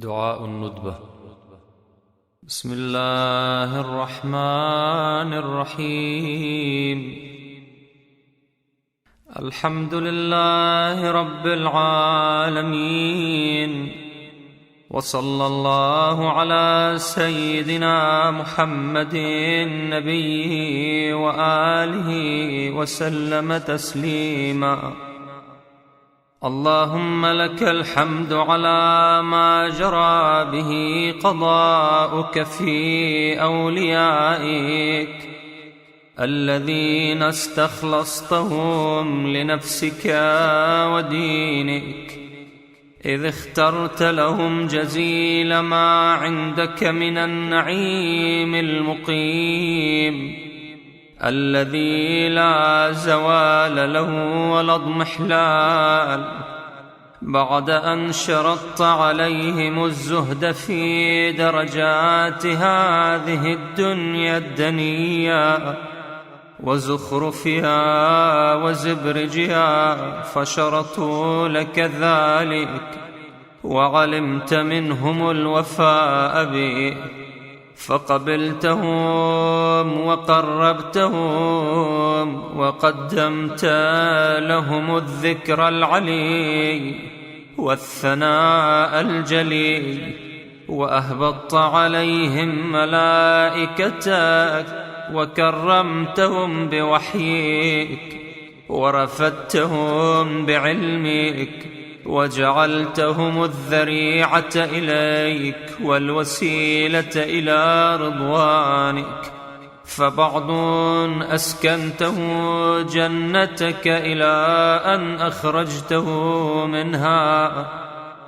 دعاء الندبة. بسم الله الرحمن الرحيم. الحمد لله رب العالمين، وصلى الله على سيدنا محمد نبيه وآله وسلم تسليما. اللهم لك الحمد على ما جرى به قضاؤك في أوليائك الذين استخلصتهم لنفسك ودينك، إذ اخترت لهم جزيل ما عندك من النعيم المقيم الذي لا زوال له ولا اضمحلال، بعد أن شرطت عليهم الزهد في درجات هذه الدنيا الدنية وزخرفها وزبرجها، فشرطوا لك ذلك وعلمت منهم الوفاء به، فقبلتهم وقربتهم وقدمت لهم الذكر العلي والثناء الجلي، وأهبطت عليهم ملائكتك وكرمتهم بوحيك ورفدتهم بعلمك، وجعلتهم الذريعة إليك والوسيلة إلى رضوانك، فبعض أسكنته جنتك إلى أن أخرجته منها،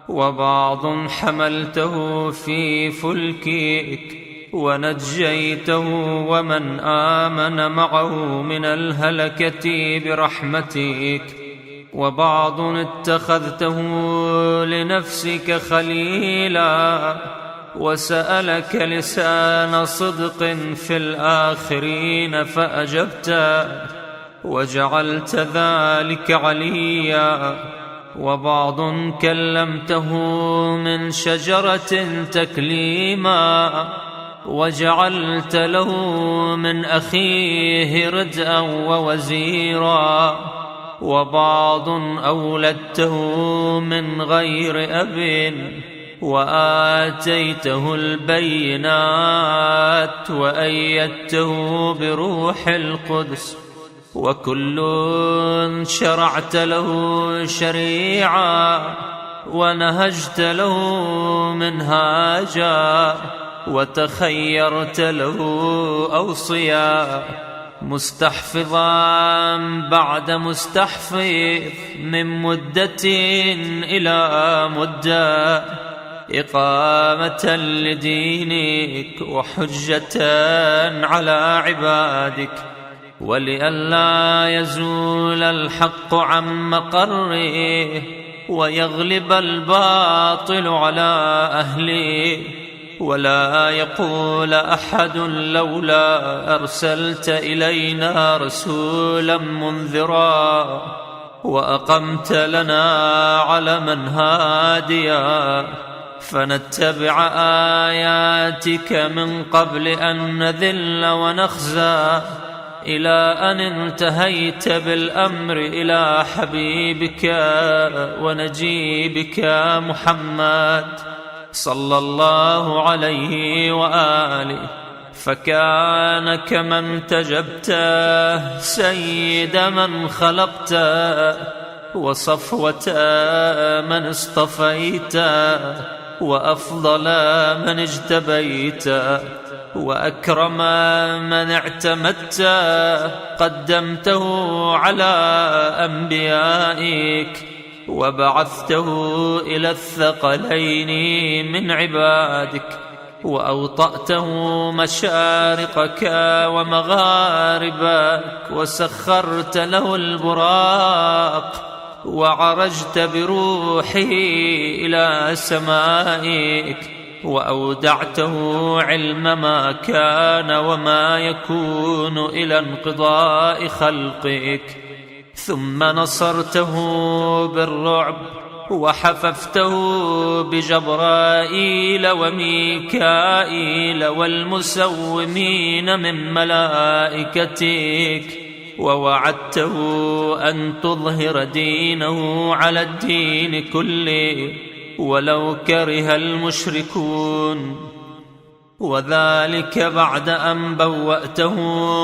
وبعض حملته في فلكك ونجيته ومن آمن معه من الهلكة برحمتك، وبعض اتخذته لنفسك خليلا وسألك لسان صدق في الآخرين فأجبت وجعلت ذلك عليا، وبعض كلمته من شجرة تكليما وجعلت له من أخيه ردءا ووزيرا، وبعض أولدته من غير أب وآتيته البينات وأيدته بروح القدس، وكل شرعت له شريعة ونهجت له منهاجا وتخيرت له أوصيا، مستحفظا بعد مستحفظ من مدة إلى مدة، إقامة لدينك وحجة على عبادك، ولئلا يزول الحق عن مقره ويغلب الباطل على أهله، ولا يقول أحد لولا أرسلت إلينا رسولا منذرا وأقمت لنا علما هاديا فنتبع آياتك من قبل أن نذل ونخزى، إلى أن انتهيت بالأمر إلى حبيبك ونجيبك محمد صلى الله عليه وآله، فكان كمن تجبته سيد من خلقته وصفوة من اصطفيته وأفضل من اجتبيته وأكرم من اعتمدته، قدمته على أنبيائك وبعثته إلى الثقلين من عبادك، وأوطأته مشارقك ومغاربك وسخرت له البراق وعرجت بروحه إلى سمائك، وأودعته علم ما كان وما يكون إلى انقضاء خلقك، ثم نصرته بالرعب وحففته بجبرائيل وميكائيل والمسومين من ملائكتك، ووعدته أن تظهر دينه على الدين كله ولو كره المشركون، وذلك بعد أن بوأته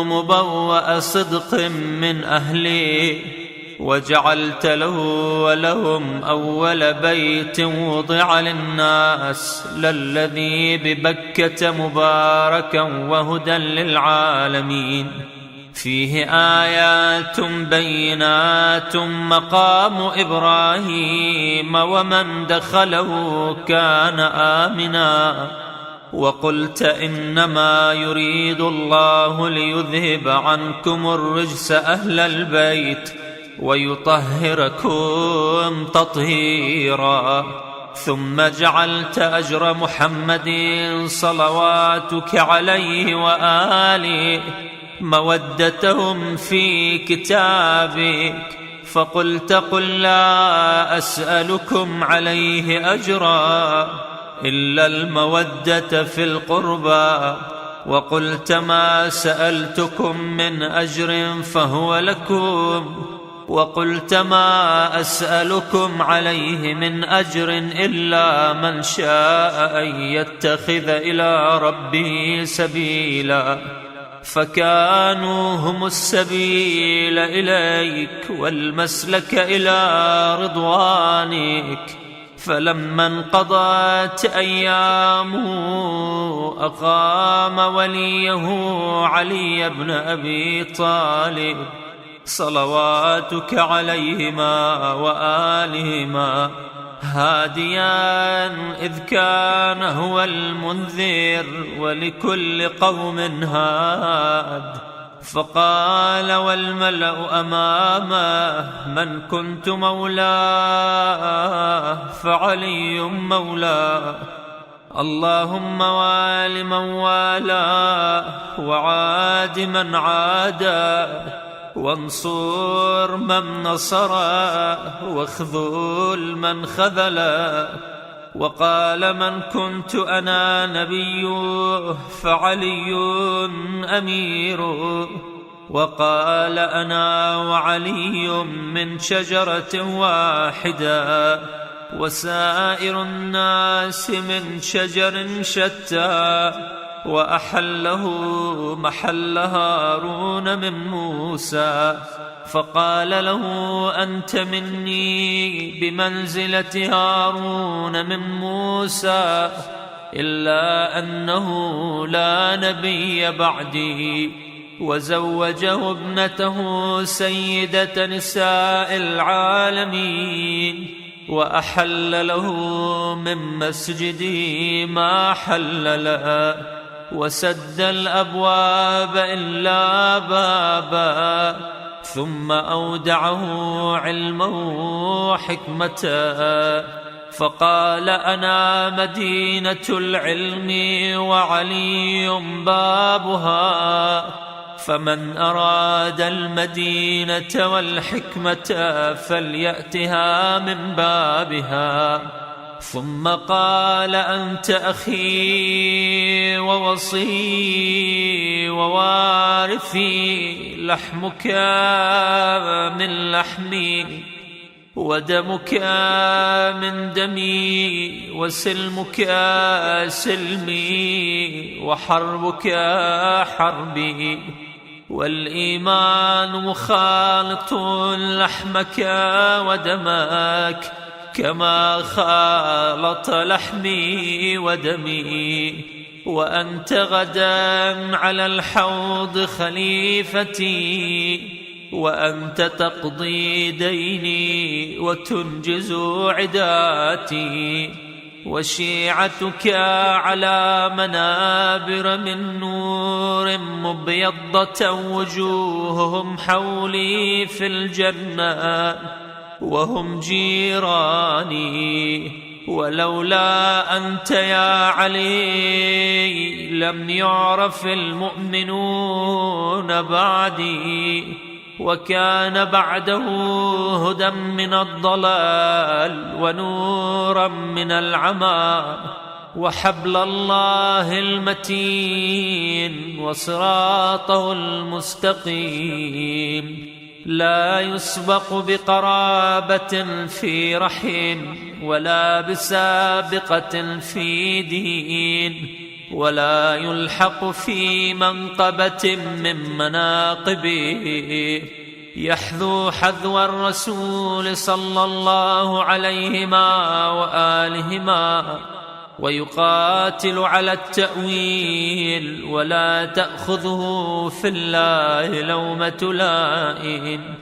مبوأ صدق من أهله، وجعلت له ولهم أول بيت وضع للناس للذي ببكة مباركا وهدى للعالمين، فيه آيات بينات مقام إبراهيم ومن دخله كان آمنا. وقلت إنما يريد الله ليذهب عنكم الرجس أهل البيت ويطهركم تطهيرا. ثم جعلت أجر محمد صلواتك عليه وآله مودتهم في كتابك، فقلت قل لا أسألكم عليه أجرا إلا المودة في القربى، وقلت ما سألتكم من أجر فهو لكم، وقلت ما أسألكم عليه من أجر إلا من شاء أن يتخذ إلى ربه سبيلا، فكانوا هم السبيل إليك والمسلك إلى رضوانك. فلما انقضت أيامه أقام وليه علي بن أبي طالب صلواتك عليهما وآلهما هاديا، إذ كان هو المنذر ولكل قوم هاد. فقال والملأ أمامه من كنت مولاه فعلي مولاه، اللهم وال من والاه وعاد من عاداه، وانصر من نصره واخذل من خذله. وقال من كنت أنا نبيه فعلي أميره، وقال أنا وعلي من شجرة واحدة وسائر الناس من شجر شتى، وأحله محل هارون من موسى. فقال له أنت مني بمنزلة هارون من موسى، إلا أنه لا نبي بعدي. وزوجه ابنته سيدة نساء العالمين، وأحل له من مسجده ما حل له، وسد الأبواب إلا بابا، ثم أودعه علما وحكمة. فقال أنا مدينة العلم وعلي بابها، فمن أراد المدينة والحكمة فليأتها من بابها. ثم قال أنت أخي ووصي ووارثي، لحمك من لحمي ودمك من دمي، وسلمك سلمي وحربك حربي، والإيمان مخالط لحمك ودمك كما خالط لحمي ودمي. وأنت غدا على الحوض خليفتي، وأنت تقضي ديني وتنجز عداتي، وشيعتك على منابر من نور مبيضة وجوههم حولي في الجنة وهم جيراني. ولولا أنت يا علي لم يعرف المؤمنون بعدي، وكان بعده هدى من الضلال ونورا من العمى، وحبل الله المتين وصراطه المستقيم، لا يسبق بقرابة في رحم، ولا بسابقة في دين، ولا يلحق في منقبة من مناقبه. يحذو حذو الرسول صلى الله عليهما وآلهما، ويقاتل على التأويل، ولا تأخذه في الله لومة لائم.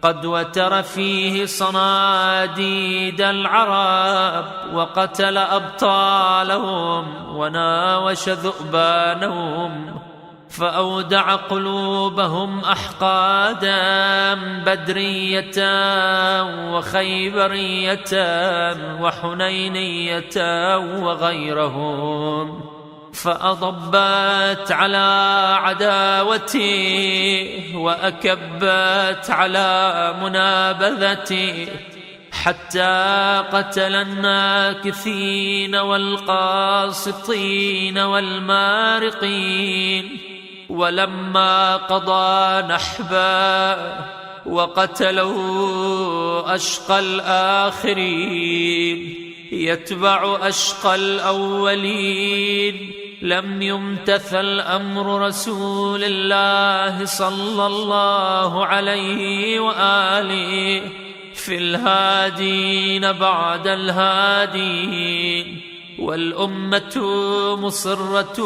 قد وتر فيه صناديد العرب، وقتل أبطالهم وناوش ذؤبانهم، فأودع قلوبهم أحقادا بدرية وخيبرية وحنينية وغيرهم، فأضبت على عداوته وأكبت على منابذته، حتى قتل الناكثين والقاسطين والمارقين. ولما قضى نحبا وقتلوا أشقى الآخرين يتبع أشقى الأولين، لم يمتثل أمر رسول الله صلى الله عليه وآله في الهادين بعد الهادين، والأمة مصرة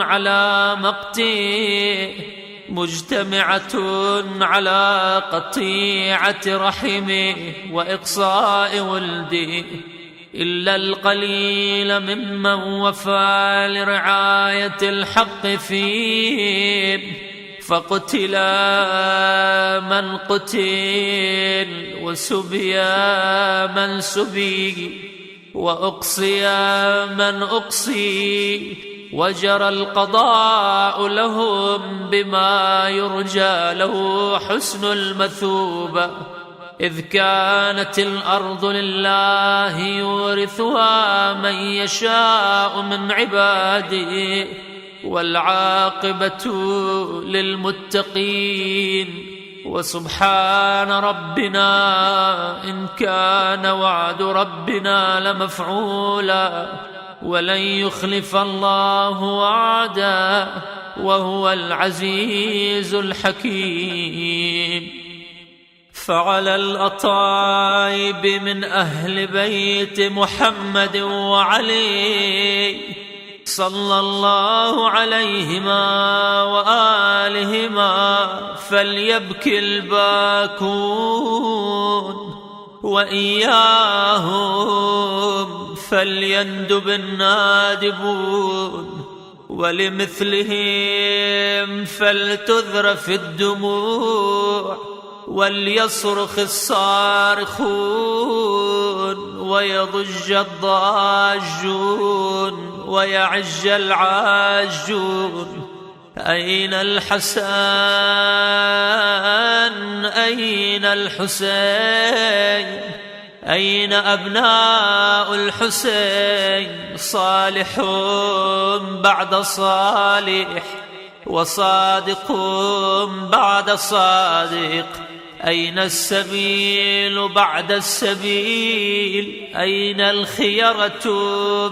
على مقته، مجتمعة على قطيعة رحمه وإقصاء ولده، إلا القليل ممن وفى لرعاية الحق فيه، فقتل من قتل، وسبي من سبي، وأقصي من أقصي، وجرى القضاء لهم بما يرجى له حسن المثوبة. إذ كانت الأرض لله يورثها من يشاء من عباده، والعاقبة للمتقين. وسبحان ربنا إن كان وعد ربنا لمفعولا، ولن يخلف الله وعده، وهو العزيز الحكيم. فعلى الأطايب من أهل بيت محمد وعلي صلى الله عليهما وآلهما فليبكي الباكون، وإياهم فليندب النادبون، ولمثلهم فلتذرف الدموع، وليصرخ الصارخون، ويضج الضاجون، ويعج العاجون. أين الحسن أين الحسين؟ أين أبناء الحسين؟ صالح بعد صالح، وصادق بعد صادق. أين السبيل بعد السبيل؟ أين الخيرة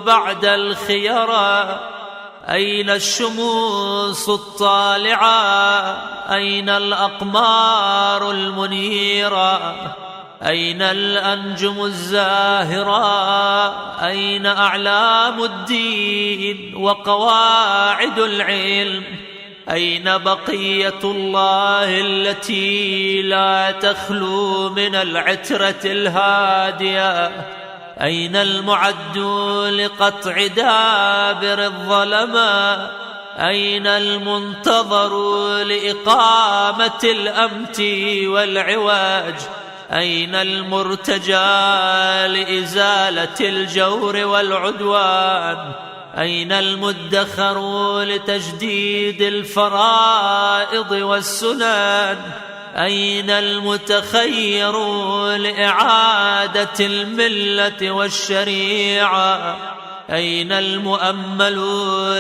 بعد الخيرة؟ أين الشموس الطالعة؟ أين الأقمار المنيرة؟ أين الأنجم الزاهرة؟ أين أعلام الدين وقواعد العلم؟ أين بقية الله التي لا تخلو من العترة الهادية؟ أين المعد لقطع دابر الظلمة؟ أين المنتظر لإقامة الأمت والعواج؟ أين المرتجى لإزالة الجور والعدوان؟ أين المدخر لتجديد الفرائض والسنن؟ أين المتخير لإعادة الملة والشريعة؟ أين المؤمل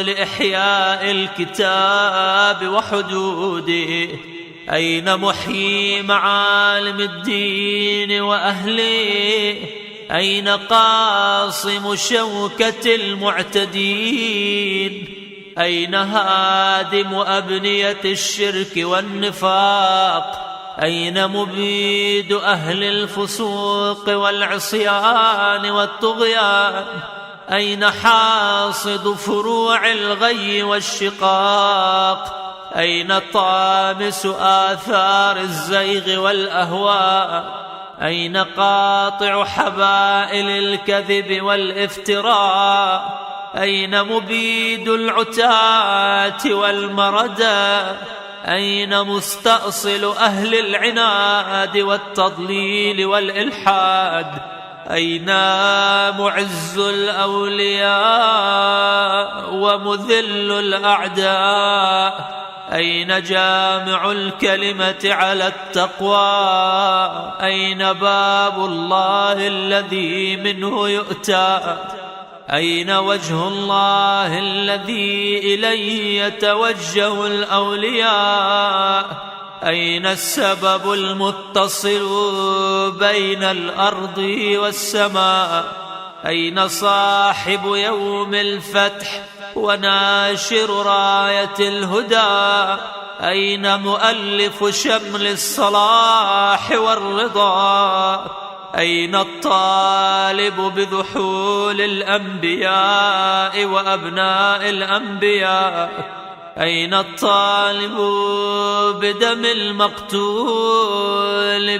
لإحياء الكتاب وحدوده؟ أين محيي معالم الدين وأهله؟ أين قاصم شوكة المعتدين؟ أين هادم أبنية الشرك والنفاق؟ أين مبيد أهل الفسوق والعصيان والطغيان؟ أين حاصد فروع الغي والشقاق؟ أين طامس آثار الزيغ والأهواء؟ أين قاطع حبائل الكذب والافتراء؟ أين مبيد العتاة والمردى؟ أين مستأصل أهل العناد والتضليل والإلحاد؟ أين معز الأولياء ومذل الأعداء؟ أين جامع الكلمة على التقوى؟ أين باب الله الذي منه يؤتى؟ أين وجه الله الذي إليه يتوجه الأولياء؟ أين السبب المتصل بين الأرض والسماء؟ أين صاحب يوم الفتح وناشر راية الهدى؟ أين مؤلف شمل الصلاح والرضا؟ أين الطالب بذحول الأنبياء وأبناء الأنبياء؟ أين الطالب بدم المقتول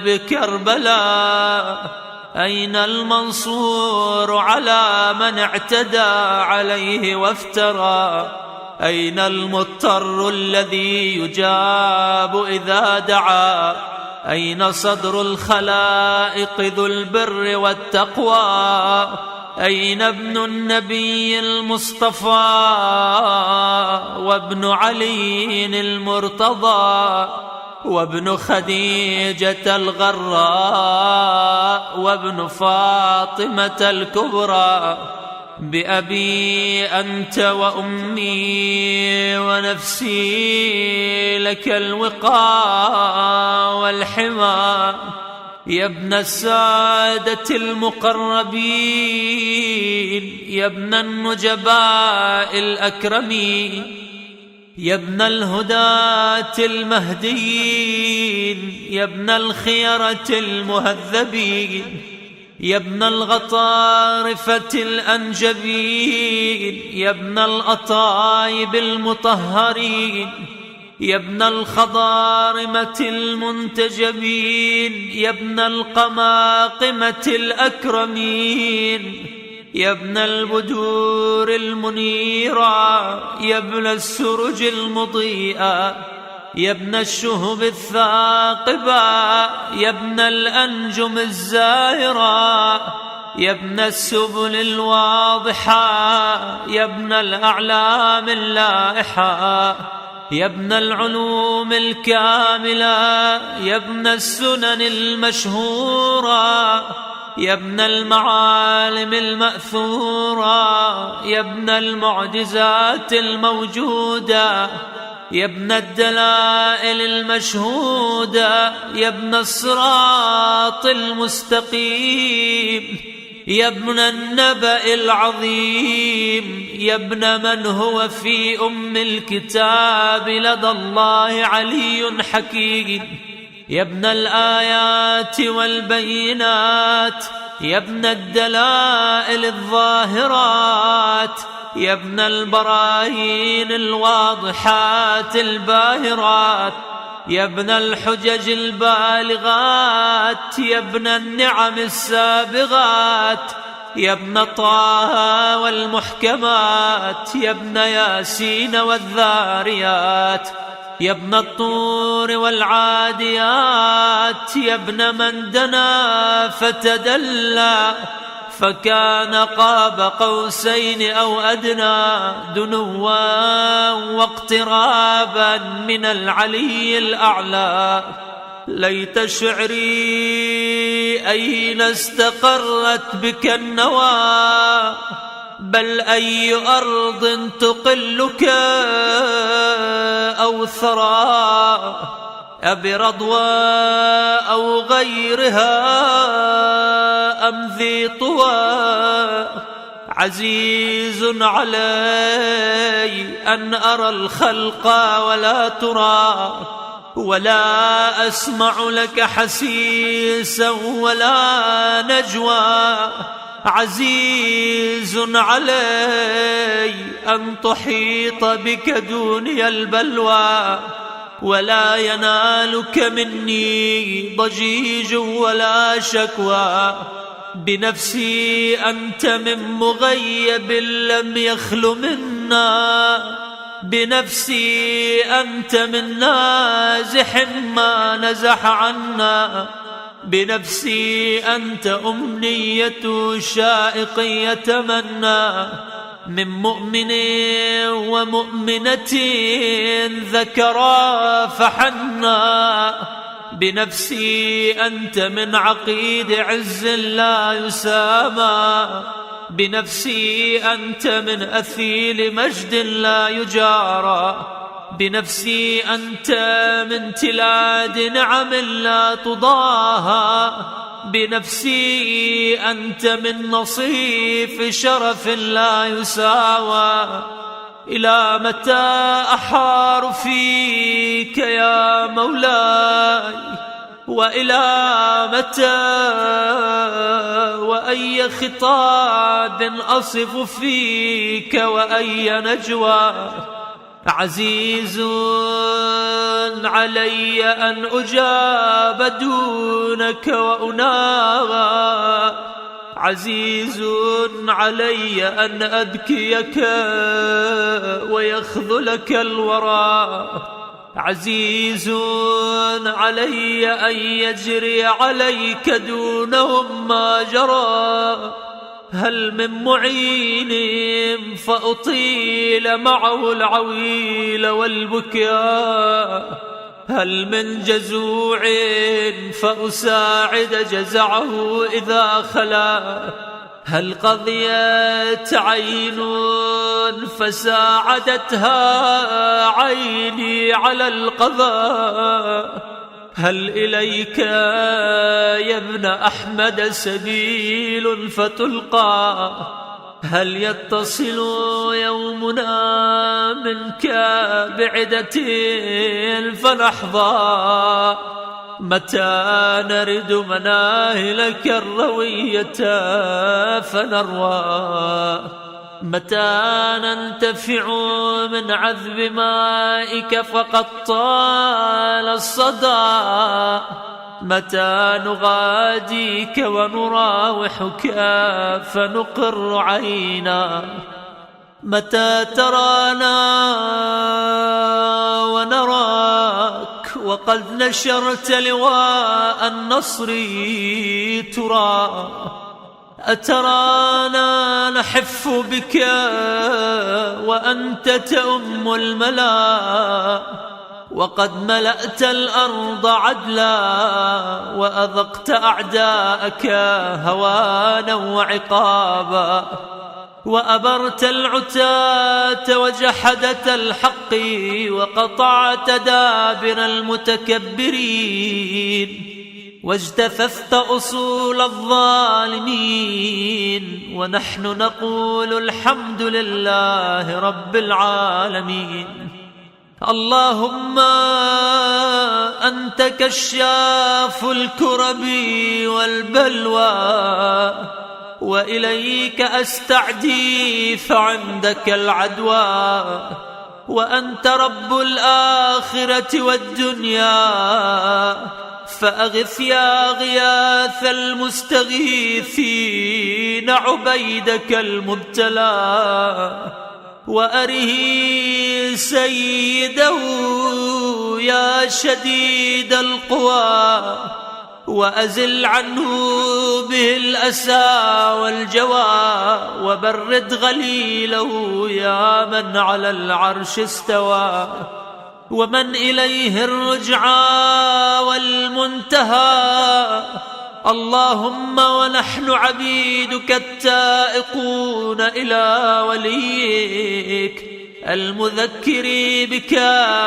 بكربلاء؟ أين المنصور على من اعتدى عليه وافترى؟ أين المضطر الذي يجاب إذا دعا؟ أين صدر الخلائق ذو البر والتقوى؟ أين ابن النبي المصطفى وابن علي المرتضى وابن خديجة الغراء وابن فاطمة الكبرى؟ بأبي أنت وأمي ونفسي لك الوقاء والحمى. يا ابن السادة المقربين، يا ابن النجباء الأكرمين، يا ابن الهداة المهديين، يا ابن الخيرة المهذبين، يا ابن الغطارفة الأنجبين، يا ابن الأطايب المطهرين، يا ابن الخضارمة المنتجبين، يا ابن القماقمة الأكرمين، يا ابن البدور المنيرة، يا ابن السرج المضيئة، يا ابن الشهب الثاقبة، يا ابن الأنجم الزائرة، يا ابن السبل الواضحة، يا ابن الأعلام اللائحة، يا ابن العلوم الكاملة، يا ابن السنن المشهورة، يا ابن المعالم المأثورة، يا ابن المعجزات الموجودة، يا ابن الدلائل المشهودة، يا ابن الصراط المستقيم، يا ابن النبأ العظيم، يا ابن من هو في أم الكتاب لدى الله علي حكيم، يا ابن الآيات والبينات، يا ابن الدلائل الظاهرات، يا ابن البراهين الواضحات الباهرات، يا ابن الحجج البالغات، يا ابن النعم السابغات، يا ابن طه والمحكمات، يا ابن ياسين والذاريات، يا ابن الطور والعاديات، يا ابن من دنا فتدلى فكان قاب قوسين أو أدنى دنوا واقترابا من العلي الأعلى. ليت شعري أين استقرت بك النوى، بل أي أرض تقلك أو ثرى، أبي رضوى أو غيرها أم ذي طوى. عزيز علي أن أرى الخلق ولا ترى، ولا أسمع لك حسيسا ولا نجوى. عزيز علي أن تحيط بك دوني البلوى، ولا ينالك مني ضجيج ولا شكوى. بنفسي أنت من مغيب لم يخل منا، بنفسي أنت من نازح ما نزح عنا. بنفسي أنت أمنية شائق يتمنى، من مؤمن ومؤمنة ذكرا فحنا. بنفسي أنت من عقيد عز لا يسامى، بنفسي أنت من أثيل مجد لا يجارى. بنفسي أنت من تلاد نعم لا تضاهى، بنفسي أنت من نصيف شرف لا يساوى. إلى متى أحار فيك يا مولاي، وإلى متى وأي خطاب أصف فيك وأي نجوى. عزيز علي أن أجاب دونك وأناغى، عزيز علي أن أبكيك ويخذلك الورى. عزيز علي أن يجري عليك دونهم ما جرى. هل من معين فأطيل معه العويل والبكاء، هل من جزوع فأساعد جزعه إذا خلا. هل قضيت عين فساعدتها عيني على القضاء. هل إليك يا ابن أحمد سبيل فتلقى، هل يتصل يومنا منك بعدة فنحظى. متى نرد مناهلك الروية فنروى، متى ننتفع من عذب مائك فقد طال الصدى. متى نغاديك ونراوحك فنقر عينا. متى ترانا ونراك وقد نشرت لواء النصر ترى. أترانا نحف بك وأنت تؤم الملا، وقد ملأت الأرض عدلا وأذقت أعداءك هوانا وعقابا. وأبرت العتاة وجحدة الحق وقطعت دابر المتكبرين، واجتثثت أصول الظالمين. ونحن نقول الحمد لله رب العالمين. اللهم أنت كشاف الكرب والبلوى، وإليك أستعدي فعندك العدوى. وأنت رب الآخرة والدنيا، فأغث يا غياث المستغيثين عبيدك المبتلى. وأره سيده يا شديد القوى، وأزل عنه به الأسى والجوى. وبرد غليله يا من على العرش استوى. ومن إليه الرجعى والمنتهى. اللهم ونحن عبيدك التائقون إلى وليك المذكر بك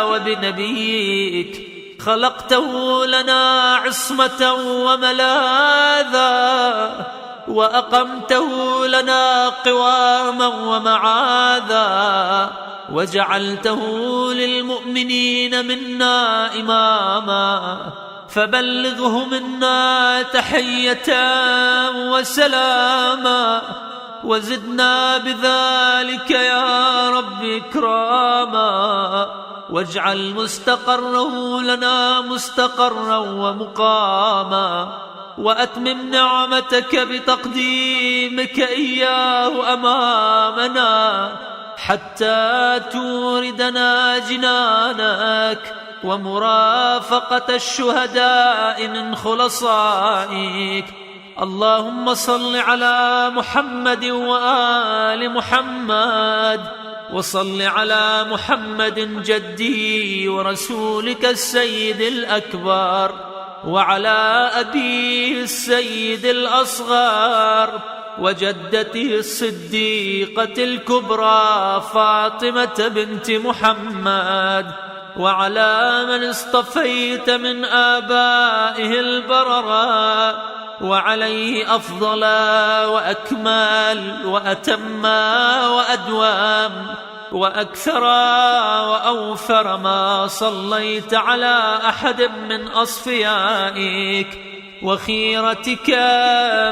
وبنبيك، خلقته لنا عصمة وملاذا، وأقمته لنا قواما ومعاذا، وجعلته للمؤمنين منا إماما، فبلغه منا تحية وسلاما، وزدنا بذلك يا رب إكراما، واجعل مستقره لنا مستقرا ومقاما، وأتمم نعمتك بتقديمك إياه أمامنا حتى توردنا جنانك ومرافقة الشهداء من خلصائك. اللهم صل على محمد وآل محمد، وصل على محمد جدي ورسولك السيد الأكبر، وعلى أبيه السيد الأصغر، وجدته الصديقة الكبرى فاطمة بنت محمد، وعلى من اصطفيت من آبائه البررة، وعليه أفضل وأكمل وأتم وأدوم وأكثر وأوفر ما صليت على أحد من أصفيائك وخيرتك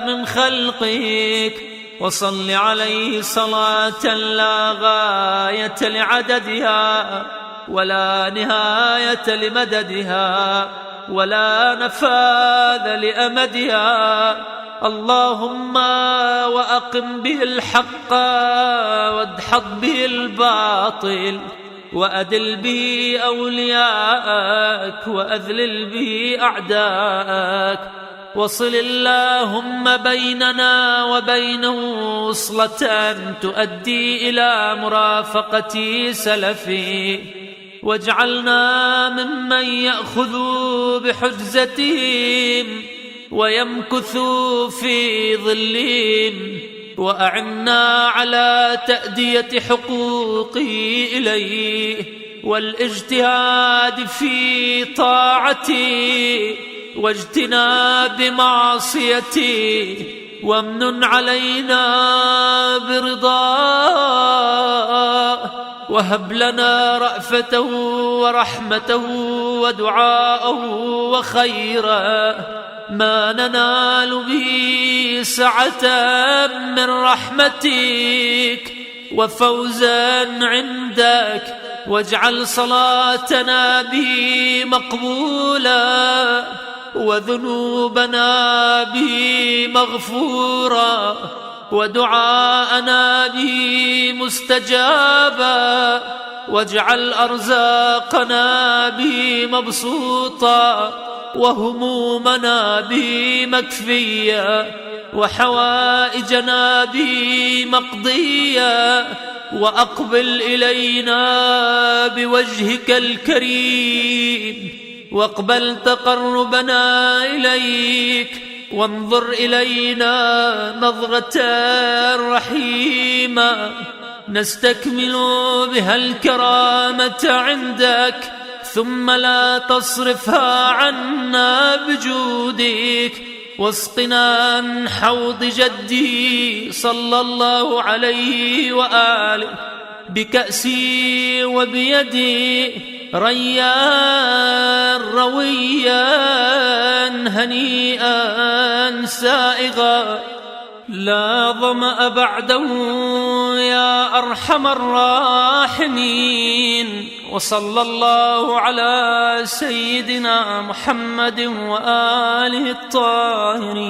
من خلقك، وصل عليه صلاة لا غاية لعددها ولا نهاية لمددها ولا نفاذ لأمدها. اللهم وأقم به الحق وادحض به الباطل، وأدل به أولياءك وأذلل به أعداءك، وصل اللهم بيننا وبينه وصلة تؤدي إلى مرافقة سلفي، واجعلنا ممن يأخذ بحجزتهم ويمكث في ظلهم، وأعنا على تأدية حقوقه إليه والاجتهاد في طاعته واجتناب معصيته، وامنن علينا برضاه، وهب لنا رأفته ورحمته ودعاءه وخيرا ما ننال به سعة من رحمتك وفوزا عندك، واجعل صلاتنا به مقبولا وذنوبنا به مغفورا ودعاءنا به مستجابا، واجعل أرزاقنا به مبسوطا وهمومنا به مكفيا وحوائجنا به مقضيا، وأقبل إلينا بوجهك الكريم، واقبل تقربنا إليك، وانظر إلينا نظرة رحيمة نستكمل بها الكرامة عندك، ثم لا تصرفها عنا بجودك، واسقنا عن حوض جدي صلى الله عليه وآله بكأسي وبيدي ريان رويا هنيئا سائغا لا ظمأ بعده يا أرحم الراحمين. وصلى الله على سيدنا محمد وآله الطاهرين.